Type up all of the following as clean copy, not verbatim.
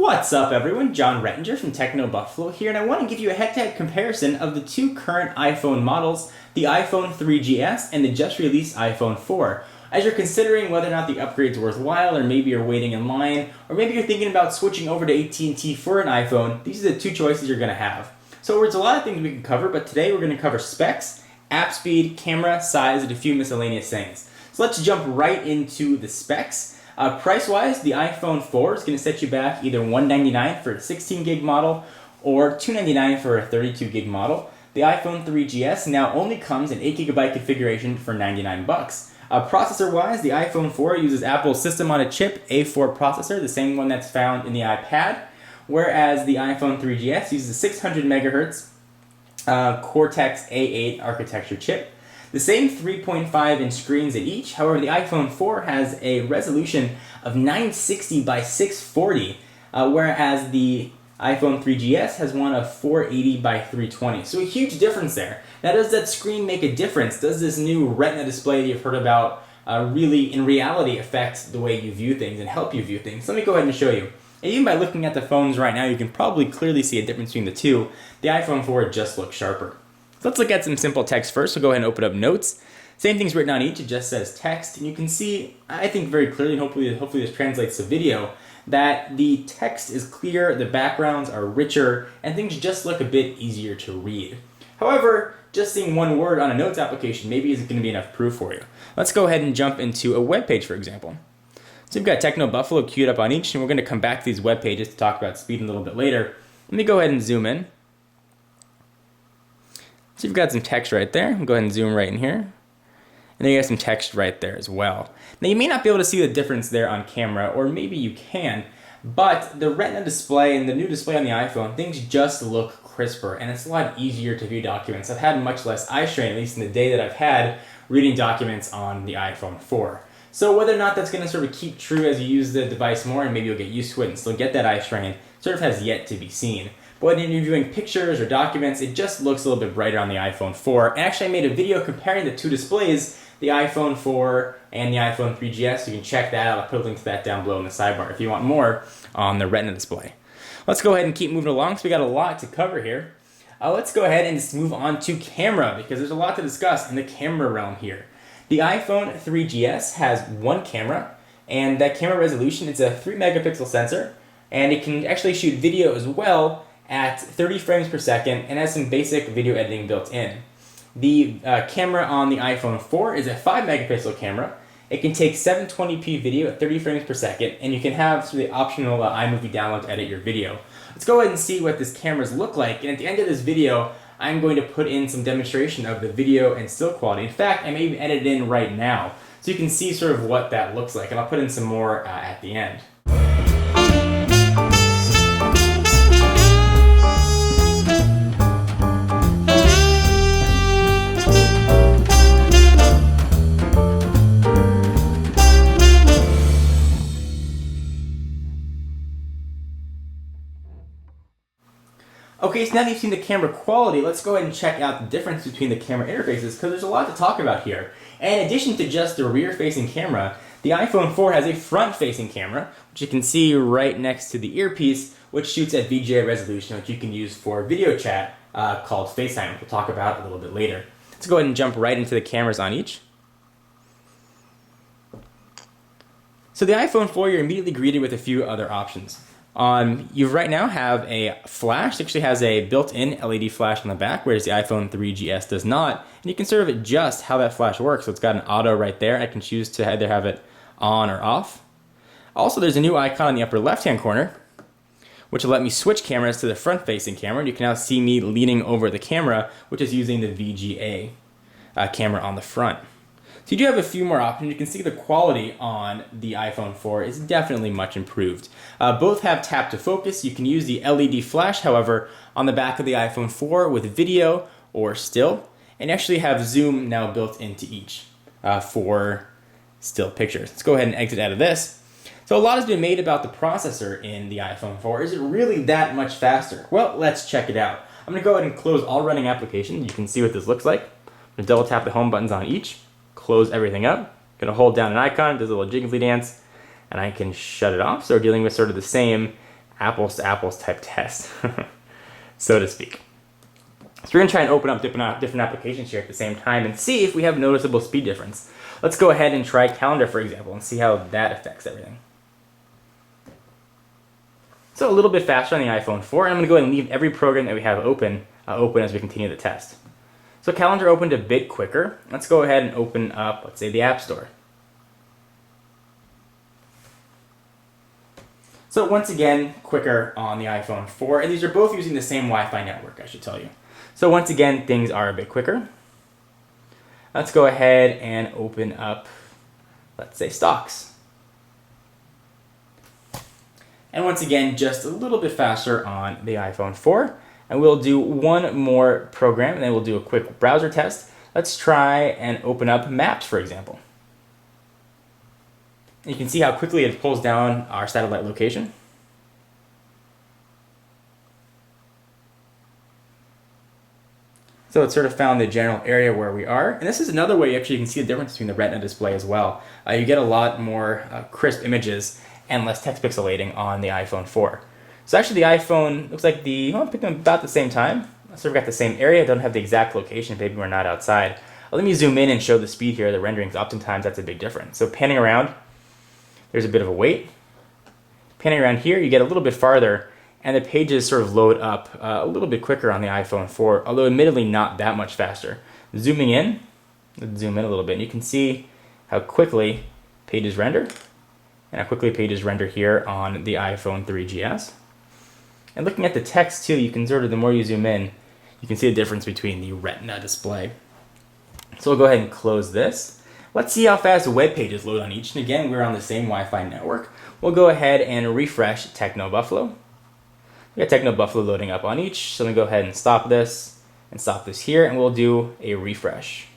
What's up everyone, John Rettinger from Techno Buffalo here, and I want to give you a head-to-head comparison of the two current iPhone models, the iPhone 3GS and the just released iPhone 4. As you're considering whether or not the upgrade's worthwhile, or maybe you're waiting in line, or maybe you're thinking about switching over to AT&T for an iPhone, these are the two choices you're going to have. So there's a lot of things we can cover, but today we're going to cover specs, app speed, camera, size, and a few miscellaneous things. So let's jump right into the specs. Price-wise, the iPhone 4 is going to set you back either $199 for a 16 gig model or $299 for a 32 gig model. The iPhone 3GS now only comes in 8 gigabyte configuration for $99. Processor-wise, the iPhone 4 uses Apple's System-on-a-Chip A4 processor, the same one that's found in the iPad, whereas the iPhone 3GS uses a 600 megahertz Cortex A8 architecture chip. The same 3.5-inch screens at each, however the iPhone 4 has a resolution of 960 by 640, whereas the iPhone 3GS has one of 480 by 320. So a huge difference there. Now, does that screen make a difference? Does this new Retina display that you've heard about really, in reality, affect the way you view things and help you view things? Let me go ahead and show you. And even by looking at the phones right now, you can probably clearly see a difference between the two. The iPhone 4 just looks sharper. So let's look at some simple text first. So go ahead and open up Notes. Same thing's written on each, it just says text. And you can see, I think very clearly, and hopefully this translates to video, that the text is clear, the backgrounds are richer, and things just look a bit easier to read. However, just seeing one word on a Notes application maybe isn't going to be enough proof for you. Let's go ahead and jump into a web page, for example. So we've got Techno Buffalo queued up on each, and we're going to come back to these web pages to talk about speed a little bit later. Let me go ahead and zoom in. So you've got some text right there. I'll go ahead and zoom right in here. And then you have some text right there as well. Now you may not be able to see the difference there on camera, or maybe you can, but the Retina display and the new display on the iPhone, things just look crisper, and it's a lot easier to view documents. I've had much less eye strain, at least in the day that I've had reading documents on the iPhone 4. So whether or not that's going to sort of keep true as you use the device more, and maybe you'll get used to it and still get that eye strain, sort of has yet to be seen. But when you're viewing pictures or documents, it just looks a little bit brighter on the iPhone 4. And actually, I made a video comparing the two displays, the iPhone 4 and the iPhone 3GS. You can check that out. I'll put a link to that down below in the sidebar if you want more on the Retina display. Let's go ahead and keep moving along, so we got a lot to cover here. Let's go ahead and just move on to camera, because there's a lot to discuss in the camera realm here. The iPhone 3GS has one camera, and that camera resolution, it's a 3 megapixel sensor, and it can actually shoot video as well at 30 frames per second and has some basic video editing built in. The camera on the iPhone 4 is a 5 megapixel camera. It can take 720p video at 30 frames per second, and you can have sort of the optional iMovie download to edit your video. Let's go ahead and see what these cameras look like, and at the end of this video, I'm going to put in some demonstration of the video and still quality. In fact, I may even edit it in right now, so you can see sort of what that looks like, and I'll put in some more at the end. Okay, so now that you've seen the camera quality, let's go ahead and check out the difference between the camera interfaces, because there's a lot to talk about here. And in addition to just the rear-facing camera, the iPhone 4 has a front-facing camera, which you can see right next to the earpiece, which shoots at VGA resolution, which you can use for video chat called FaceTime, which we'll talk about a little bit later. Let's go ahead and jump right into the cameras on each. So the iPhone 4, you're immediately greeted with a few other options. You right now have a flash. It actually has a built-in LED flash on the back, whereas the iPhone 3GS does not. And you can sort of adjust how that flash works. So it's got an auto right there. I can choose to either have it on or off. Also, there's a new icon in the upper left-hand corner, which will let me switch cameras to the front-facing camera. And you can now see me leaning over the camera, which is using the VGA camera on the front. So you do have a few more options. You can see the quality on the iPhone 4 is definitely much improved. Both have tap to focus. You can use the LED flash, however, on the back of the iPhone 4 with video or still, and actually have zoom now built into each for still pictures. Let's go ahead and exit out of this. So a lot has been made about the processor in the iPhone 4. Is it really that much faster? Well, let's check it out. I'm going to go ahead and close all running applications. You can see what this looks like. I'm going to double tap the home buttons on each. Close everything up. Gonna hold down an icon, does a little jiggly dance, and I can shut it off. So we're dealing with sort of the same apples to apples type test, so to speak. So we're going to try and open up different applications here at the same time and see if we have a noticeable speed difference. Let's go ahead and try calendar, for example, and see how that affects everything. So a little bit faster on the iPhone 4, and I'm going to go ahead and leave every program that we have open as we continue the test. So calendar opened a bit quicker. Let's go ahead and open up, let's say, the App Store. So once again, quicker on the iPhone 4, and these are both using the same Wi-Fi network, I should tell you. So once again, things are a bit quicker. Let's go ahead and open up, let's say, stocks. And once again, just a little bit faster on the iPhone 4. And we'll do one more program, and then we'll do a quick browser test. Let's try and open up Maps, for example. You can see how quickly it pulls down our satellite location. So it's sort of found the general area where we are. And this is another way you can see the difference between the Retina display as well. You get a lot more crisp images and less text pixelating on the iPhone 4. So actually the iPhone looks like I picked them about the same time. So we've got the same area, don't have the exact location, maybe we're not outside. Let me zoom in and show the speed here, the renderings. Oftentimes that's a big difference. So panning around, there's a bit of a wait. Panning around here, you get a little bit farther, and the pages sort of load up a little bit quicker on the iPhone 4, although admittedly not that much faster. Zooming in, let's zoom in a little bit, and you can see how quickly pages render, and how quickly pages render here on the iPhone 3GS. And looking at the text too, you can the more you zoom in, you can see the difference between the Retina display. So we'll go ahead and close this. Let's see how fast web pages load on each. And again, we're on the same Wi-Fi network. We'll go ahead and refresh Techno Buffalo. We got Techno Buffalo loading up on each. So let me go ahead and stop this here, and we'll do a refresh.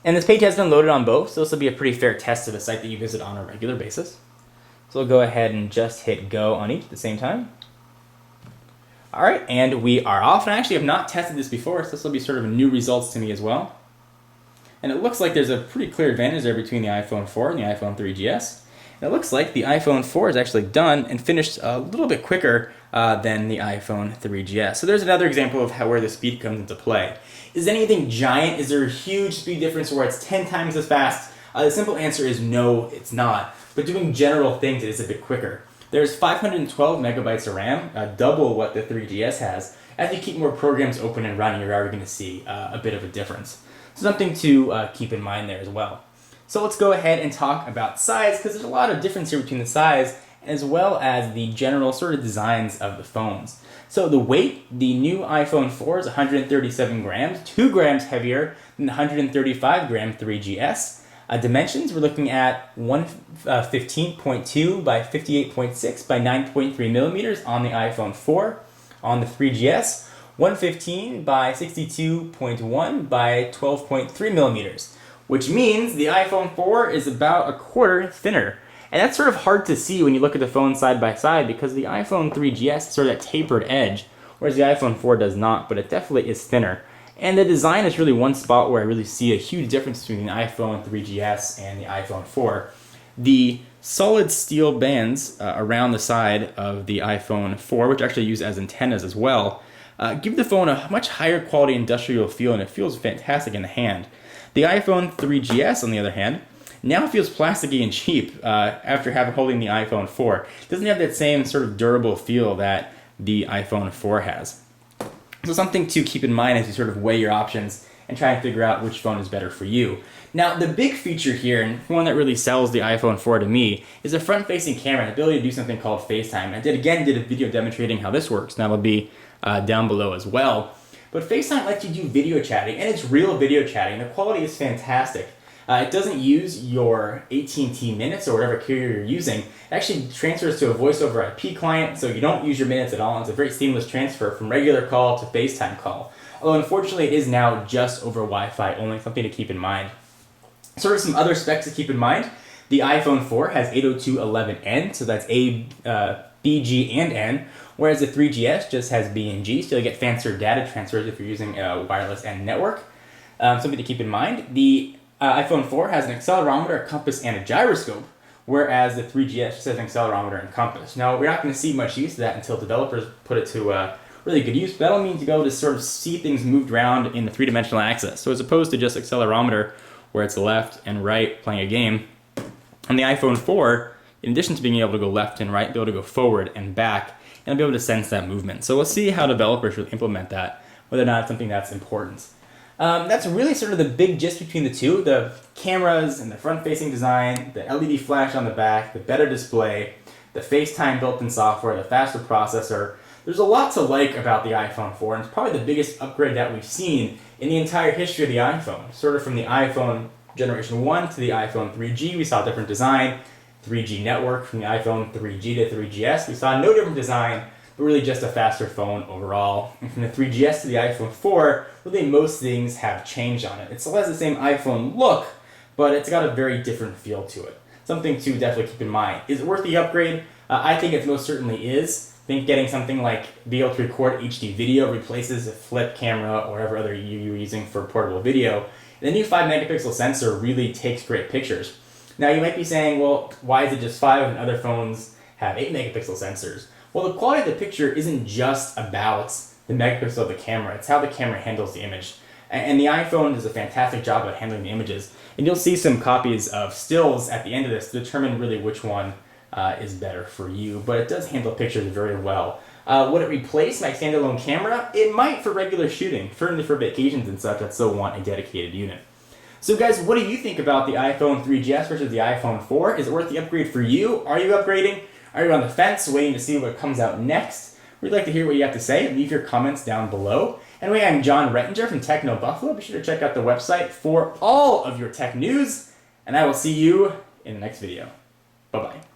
And this page has been loaded on both, so this will be a pretty fair test of a site that you visit on a regular basis. So we'll go ahead and just hit go on each at the same time. All right, and we are off. And I actually have not tested this before, so this will be sort of new results to me as well. And it looks like there's a pretty clear advantage there between the iPhone 4 and the iPhone 3GS. And it looks like the iPhone 4 is actually done and finished a little bit quicker than the iPhone 3GS. So there's another example of where the speed comes into play. Is anything giant? Is there a huge speed difference where it's 10 times as fast? The simple answer is no, it's not. But doing general things, it is a bit quicker. There's 512 megabytes of RAM, double what the 3GS has. As you keep more programs open and running, you're already going to see a bit of a difference. So something to keep in mind there as well. So let's go ahead and talk about size, because there's a lot of difference here between the size as well as the general sort of designs of the phones. So the weight, the new iPhone 4 is 137 grams, 2 grams heavier than the 135 gram 3GS. Dimensions, we're looking at 115.2 by 58.6 by 9.3 millimeters on the iPhone 4. On the 3GS, 115 by 62.1 by 12.3 millimeters, which means the iPhone 4 is about a quarter thinner. And that's sort of hard to see when you look at the phone side by side, because the iPhone 3GS has sort of that tapered edge, whereas the iPhone 4 does not, but it definitely is thinner. And the design is really one spot where I really see a huge difference between the iPhone 3GS and the iPhone 4. The solid steel bands around the side of the iPhone 4, which actually use as antennas as well, give the phone a much higher quality industrial feel, and it feels fantastic in the hand. The iPhone 3GS, on the other hand, now feels plasticky and cheap after holding the iPhone 4. It doesn't have that same sort of durable feel that the iPhone 4 has. So something to keep in mind as you sort of weigh your options and try and figure out which phone is better for you. Now, the big feature here, and one that really sells the iPhone 4 to me, is a front-facing camera, the ability to do something called FaceTime. I did a video demonstrating how this works, and that'll be down below as well. But FaceTime lets you do video chatting, and it's real video chatting. The quality is fantastic. It doesn't use your AT&T minutes or whatever carrier you're using. It actually transfers to a voice over IP client, so you don't use your minutes at all. It's a very seamless transfer from regular call to FaceTime call. Although unfortunately it is now just over Wi-Fi only, something to keep in mind. Sort of some other specs to keep in mind. The iPhone 4 has 802.11n, so that's A, B, G, and N, whereas the 3GS just has B and G, so you'll get fancier data transfers if you're using a wireless N network. Something to keep in mind. The iPhone 4 has an accelerometer, a compass, and a gyroscope, whereas the 3GS just has an accelerometer and compass. Now, we're not going to see much use of that until developers put it to really good use, but that'll mean to be able to sort of see things moved around in the three-dimensional axis. So as opposed to just accelerometer, where it's left and right playing a game, on the iPhone 4, in addition to being able to go left and right, be able to go forward and back, and be able to sense that movement. So we'll see how developers will implement that, whether or not it's something that's important. That's really sort of the big gist between the two. The cameras and the front-facing design, the LED flash on the back, the better display, the FaceTime built-in software, the faster processor. There's a lot to like about the iPhone 4, and it's probably the biggest upgrade that we've seen in the entire history of the iPhone. Sort of from the iPhone Generation 1 to the iPhone 3G, we saw a different design. 3G network from the iPhone 3G to 3GS, we saw no different design, but really just a faster phone overall. And from the 3GS to the iPhone 4, really most things have changed on it. It still has the same iPhone look, but it's got a very different feel to it. Something to definitely keep in mind. Is it worth the upgrade? I think it most certainly is. I think getting something like be able to record HD video replaces a flip camera or whatever other you're using for portable video. And the new 5 megapixel sensor really takes great pictures. Now you might be saying, well, why is it just 5 when other phones have 8 megapixel sensors? Well, the quality of the picture isn't just about the megapixel of the camera, it's how the camera handles the image. And the iPhone does a fantastic job at handling the images. And you'll see some copies of stills at the end of this to determine really which one is better for you. But it does handle pictures very well. Would it replace my standalone camera? It might for regular shooting, certainly for vacations and such that still want a dedicated unit. So guys, what do you think about the iPhone 3GS versus the iPhone 4? Is it worth the upgrade for you? Are you upgrading? Are you on the fence waiting to see what comes out next? We'd like to hear what you have to say. Leave your comments down below. Anyway, I'm John Rettinger from Techno Buffalo. Be sure to check out the website for all of your tech news, and I will see you in the next video. Bye-bye.